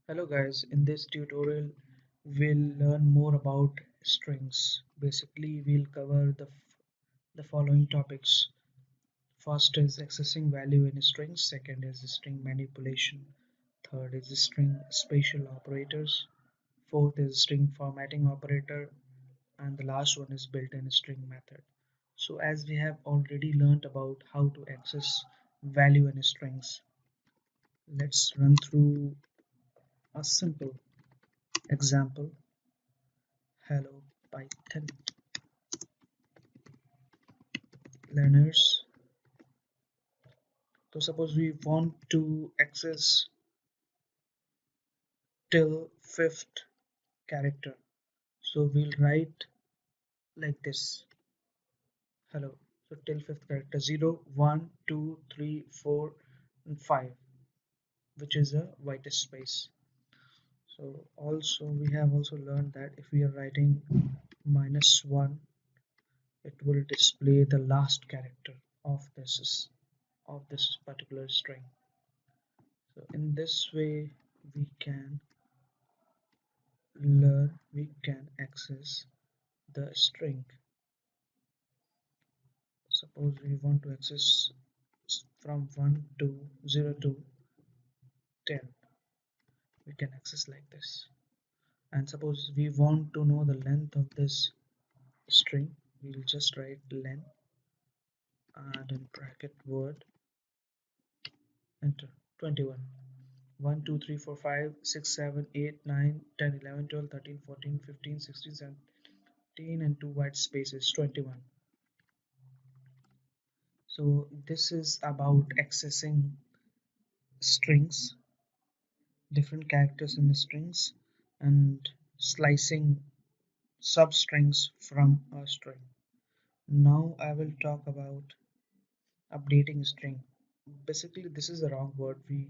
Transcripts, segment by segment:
Hello guys, in this tutorial we'll learn more about strings. Basically we'll cover the following topics. First is accessing value in strings, second is string manipulation, third is string spatial operators, fourth is string formatting operator, and the last one is built-in string method. So as we have already learned about how to access value in strings, let's run through a simple example. Hello Python learners. So suppose we want to access till fifth character. So we'll write like this. Hello. So till fifth character 0, 1, 2, 3, 4, and 5, which is a white space. So also we have also learned that if we are writing -1, it will display the last character of this particular string. So in this way we can access the string. Suppose we want to access from 1 to 0 to 10, we can access like this. And suppose we want to know the length of this string, we'll just write len and in bracket word, enter 21. 1 2 3 4 5 6 7 8 9 10 11 12 13 14 15 16 17 and 2 white spaces 21. So this is about accessing strings, different characters in the strings, and slicing substrings from a string. Now I will talk about updating string. Basically this is the wrong word. We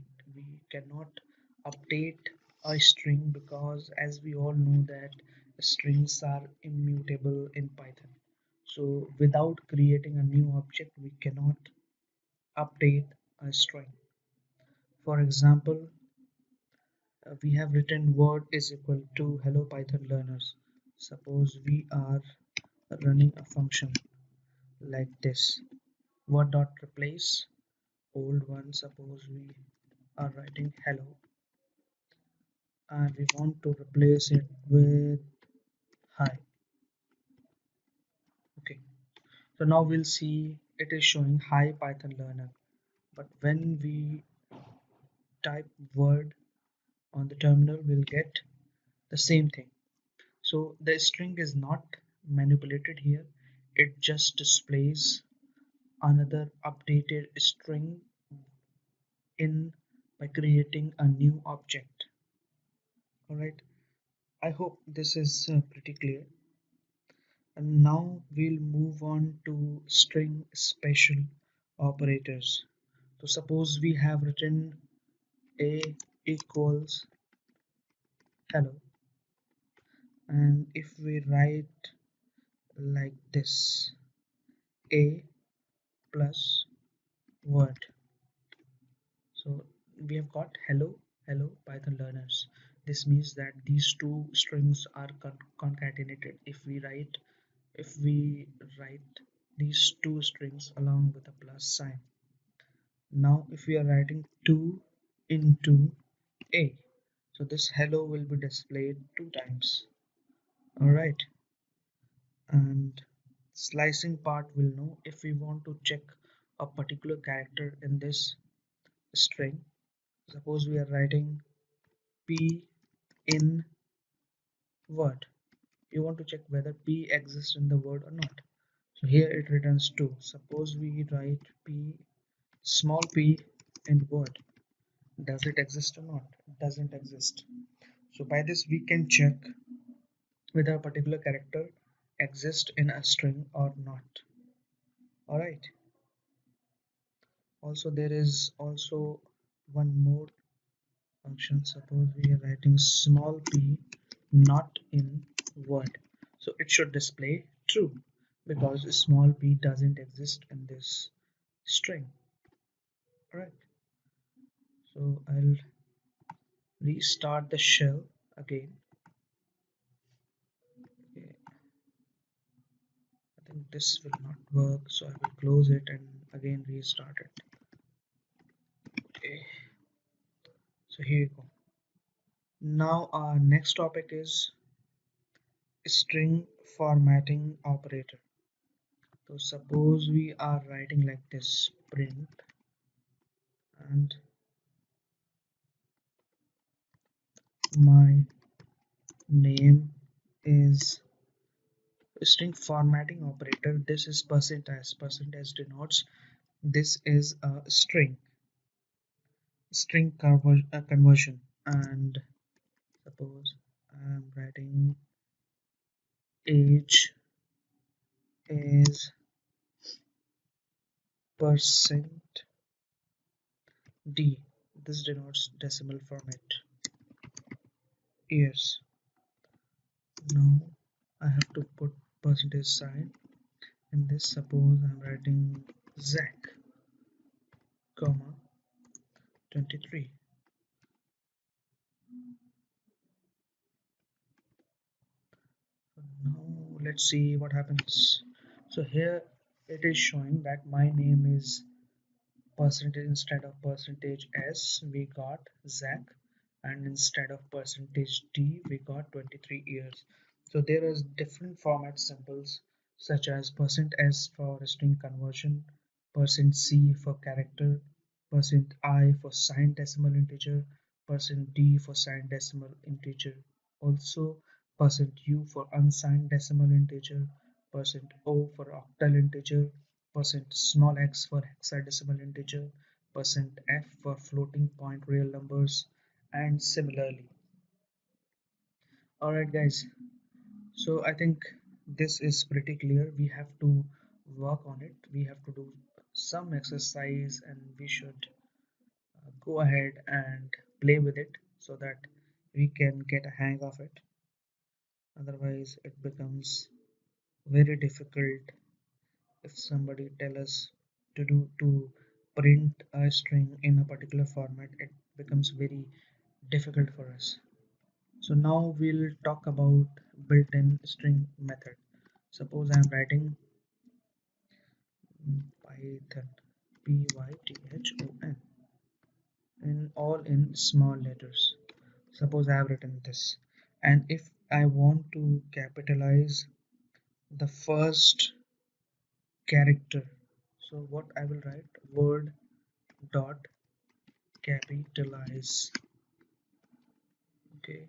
cannot update a string because as we all know that strings are immutable in Python. So without creating a new object we cannot update a string. For example, we have written word is equal to hello Python learners. Suppose we are running a function like this, word dot replace old one. Suppose we are writing hello and we want to replace it with hi. Okay, so now we'll see it is showing hi Python learner, but when we type word on the terminal we'll get the same thing. So the string is not manipulated here, it just displays another updated string in by creating a new object. Alright, I hope this is pretty clear. And now we'll move on to string special operators. So suppose we have written a equals hello, and if we write like this, a plus word, so we have got hello Python learners. This means that these two strings are concatenated. If we write these two strings along with a plus sign. Now if we are writing 2 into a, so this hello will be displayed two times. Alright, and slicing part will know if we want to check a particular character in this string. Suppose we are writing p in word, you want to check whether p exists in the word or not. So here it returns 2. Suppose we write p small p in word, does it exist or not? It doesn't exist. So by this we can check whether a particular character exists in a string or not. Alright, also there is also one more function. Suppose we are writing small p not in word, so it should display true because small p doesn't exist in this string. Alright, so I'll restart the shell again. Okay, I think this will not work, so I will close it and again restart it. Okay, so here you go. Now our next topic is string formatting operator. So suppose we are writing like this print and my name is string formatting operator. This is percent s denotes this is a conversion, and suppose I'm writing age is percent d. This denotes decimal format. Years. Now I have to put percentage sign in this. Suppose I'm writing Zach, comma 23. So now let's see what happens. So here it is showing that my name is percentage. Instead of percentage s we got Zach, and instead of percentage d we got 23 years. So there is different format symbols such as percent s for string conversion, percent c for character, percent I for signed decimal integer, percent d for signed decimal integer, also percent u for unsigned decimal integer, percent o for octal integer, percent small x for hexadecimal integer, percent f for floating point real numbers, and similarly. Alright guys, so I think this is pretty clear. We have to work on it. We have to do some exercise and we should go ahead and play with it so that we can get a hang of it. Otherwise it becomes very difficult if somebody tell us to print a string in a particular format. It becomes very difficult for us. So now we'll talk about built-in string method. Suppose I'm writing Python, Python, in all in small letters. Suppose I have written this, and if I want to capitalize the first character, so what I will write, word dot capitalize. Okay,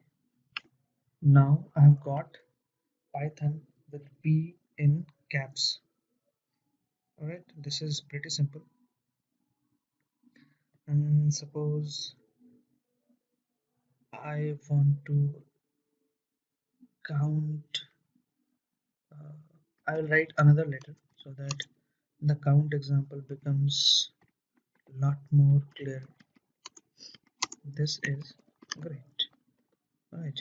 now I have got Python with P in caps. Alright, this is pretty simple. And suppose I want to count, I will write another letter so that the count example becomes a lot more clear. This is great. Right.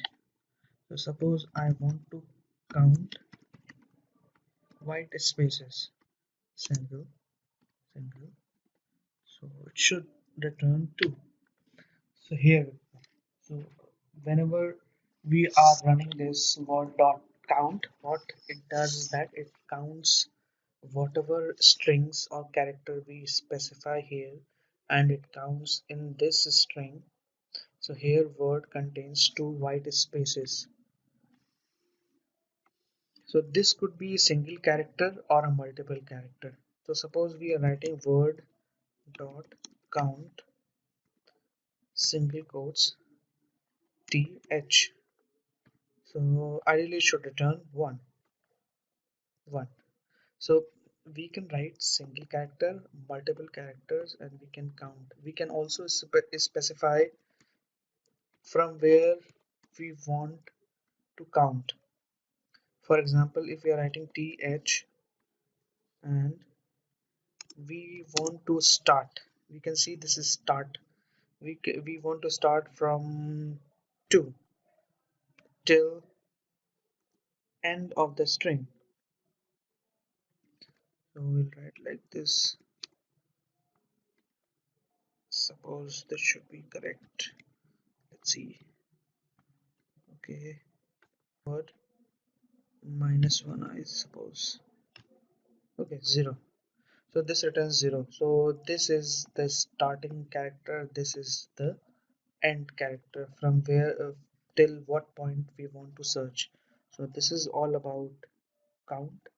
So suppose I want to count white spaces. Single, single. So it should return 2. So here, so whenever we are running this word dot count, what it does is that it counts whatever strings or character we specify here, and it counts in this string. So here word contains 2 white spaces. So this could be a single character or a multiple character. So suppose we are writing word dot count single quotes th. So ideally it should return 1 1. So we can write single character, multiple characters, and we can count. We can also specify from where we want to count. For example, if we are writing th and we want to start, we can see this is start. We want to start from 2 till end of the string. So we'll write like this. Suppose this should be correct. see. Okay, word -1, I suppose. Okay, 0. So this returns 0. So this is the starting character, this is the end character from where till what point we want to search. So this is all about count.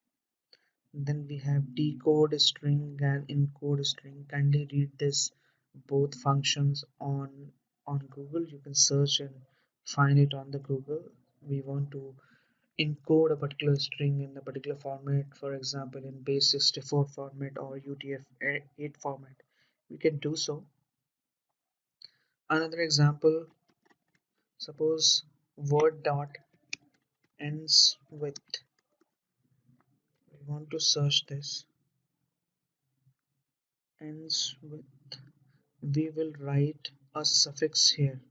Then we have decode string and encode string. Kindly read this both functions on Google. You can search and find it on the Google. We want to encode a particular string in a particular format, for example in base 64 format or UTF-8 format. We can do so. Another example, suppose word dot ends with, we want to search this, ends with, we will write a suffix here.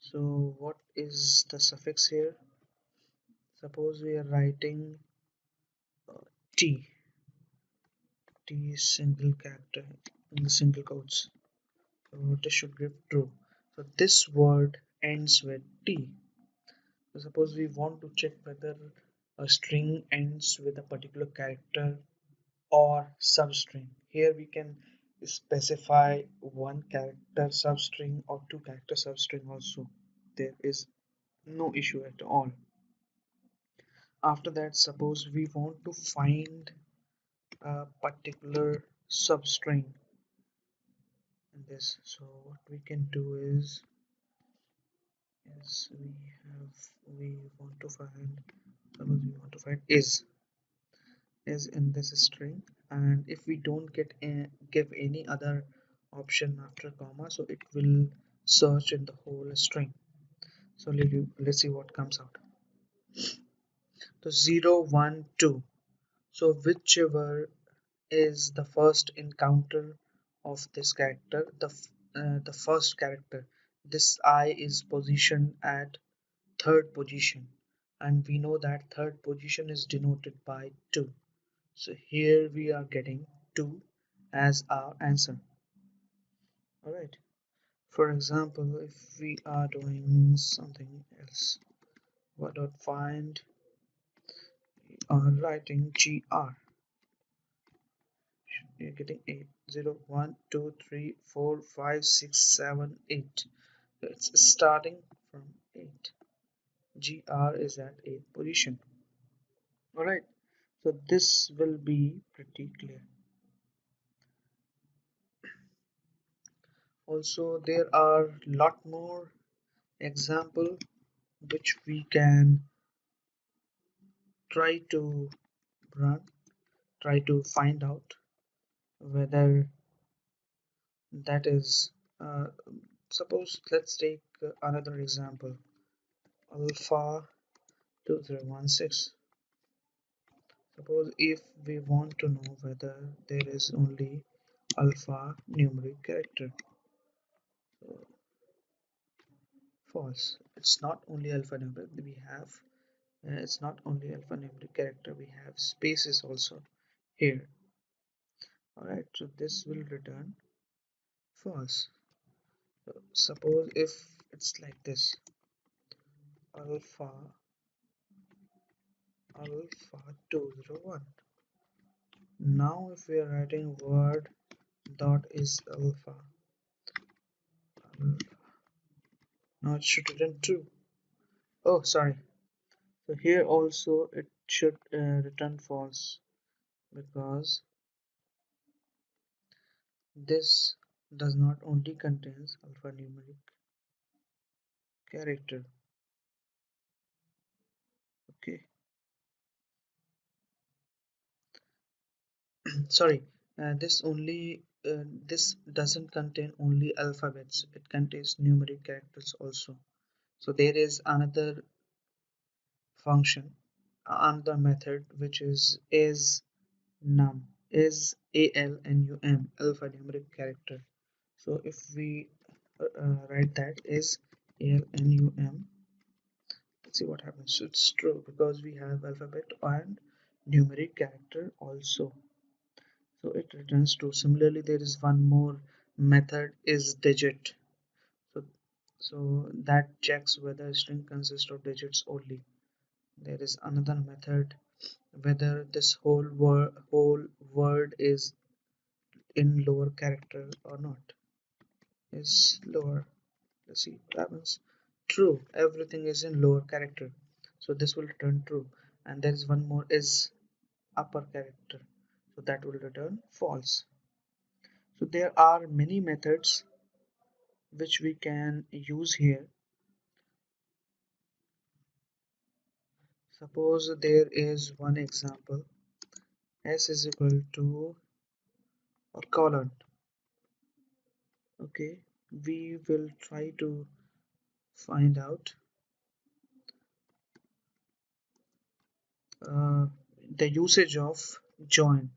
So what is the suffix here? Suppose we are writing uh, t t single character in the single quotes. So this should give true. So this word ends with t. So suppose we want to check whether a string ends with a particular character or substring. Here we can specify one character substring or two character substring also. There is no issue at all. After that, suppose we want to find a particular substring in this. So what we can do is we want to find, suppose we want to find is in this string, and if we don't give any other option after comma, so it will search in the whole string. So let's see what comes out. So 0 1 2, so whichever is the first encounter of this character, the first character, this I is positioned at third position, and we know that third position is denoted by 2. So here we are getting 2 as our answer. Alright. For example, if we are doing something else, what dot find, we are writing gr, you're getting 8, 0 1 2 3 4 5 6 7 8. So it's starting from 8. Gr is at 8th position. Alright. So this will be pretty clear. Also, there are lot more example which we can try to run, try to find out whether that is, suppose let's take another example, alpha 2016. Suppose if we want to know whether there is only alpha numeric character. So false, it's not only alphanumeric, we have it's not only alphanumeric character, we have spaces also here. Alright, so this will return false. So suppose if it's like this, alpha alpha 201. Now if we are writing word dot is alpha, now it should return true. Oh, sorry. So here also it should return false, because this does not only contains alphanumeric character. Okay, sorry. This doesn't contain only alphabets. It contains numeric characters also. So there is another function, another method, which is num, is ALNUM, alphanumeric character. So if we write that is ALNUM, let's see what happens. So it's true because we have alphabet and numeric character also. So it returns true. Similarly, there is one more method, is digit. So So that checks whether a string consists of digits only. There is another method whether this whole word is in lower character or not. Is lower. Let's see what happens. True, everything is in lower character. So this will return true. And there is one more is upper character. So that will return false. So there are many methods which we can use here. Suppose there is one example s is equal to a colon. Okay, we will try to find out uh, the usage of join.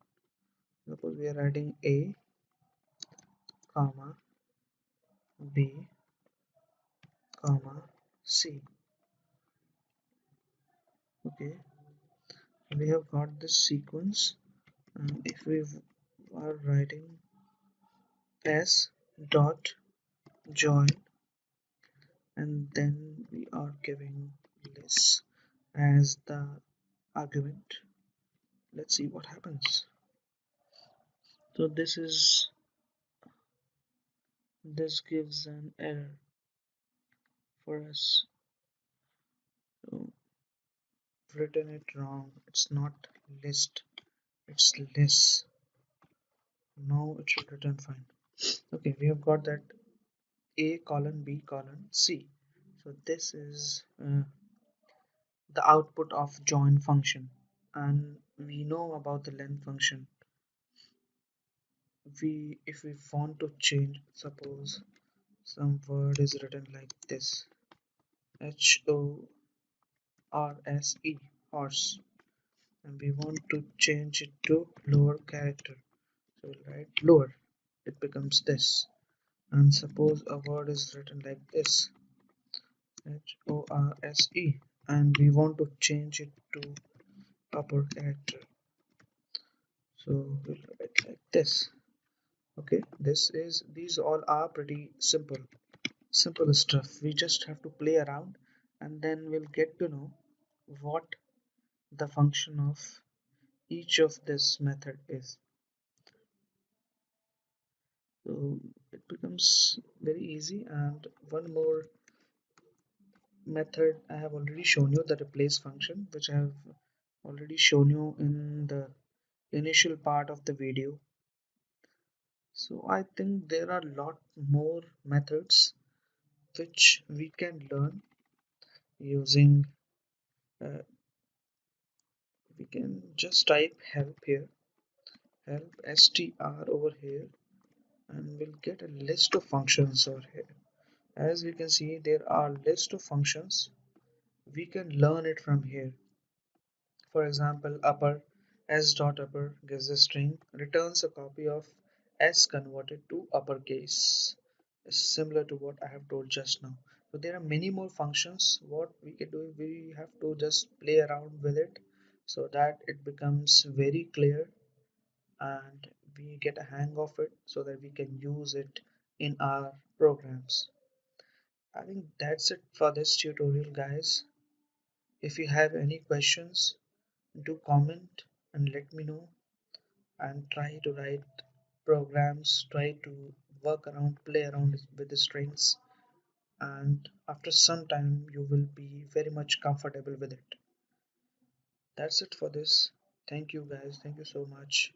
Suppose we are writing a comma b comma c. Okay, we have got this sequence. If we are writing s dot join and then we are giving this as the argument, let's see what happens. So this gives an error for us. So written it wrong. It's not list, it's less. Now it should return fine. Okay, we have got that a colon b colon c. So this is the output of join function, and we know about the len function. We if we want to change, suppose some word is written like this, HORSE, horse, and we want to change it to lower character. So we'll write lower, it becomes this. And suppose a word is written like this, HORSE, and we want to change it to upper character. So we'll write like this. Okay, these all are pretty simple stuff. We just have to play around and then we'll get to know what the function of each of this method is. So it becomes very easy. And one more method I have already shown you, the replace function, which I have already shown you in the initial part of the video. So I think there are a lot more methods which we can learn using uh, we can just type help here, help str over here, and we'll get a list of functions over here. As we can see, there are list of functions. We can learn it from here. For example, upper s dot upper gives a string, returns a copy of s converted to uppercase. It's similar to what I have told just now. So there are many more functions. What we can do, we have to just play around with it so that it becomes very clear and we get a hang of it so that we can use it in our programs. I think that's it for this tutorial, guys. If you have any questions, do comment and let me know, and try to write programs, try to work around, play around with the strings, and after some time you will be very much comfortable with it. That's it for this. Thank you guys, thank you so much.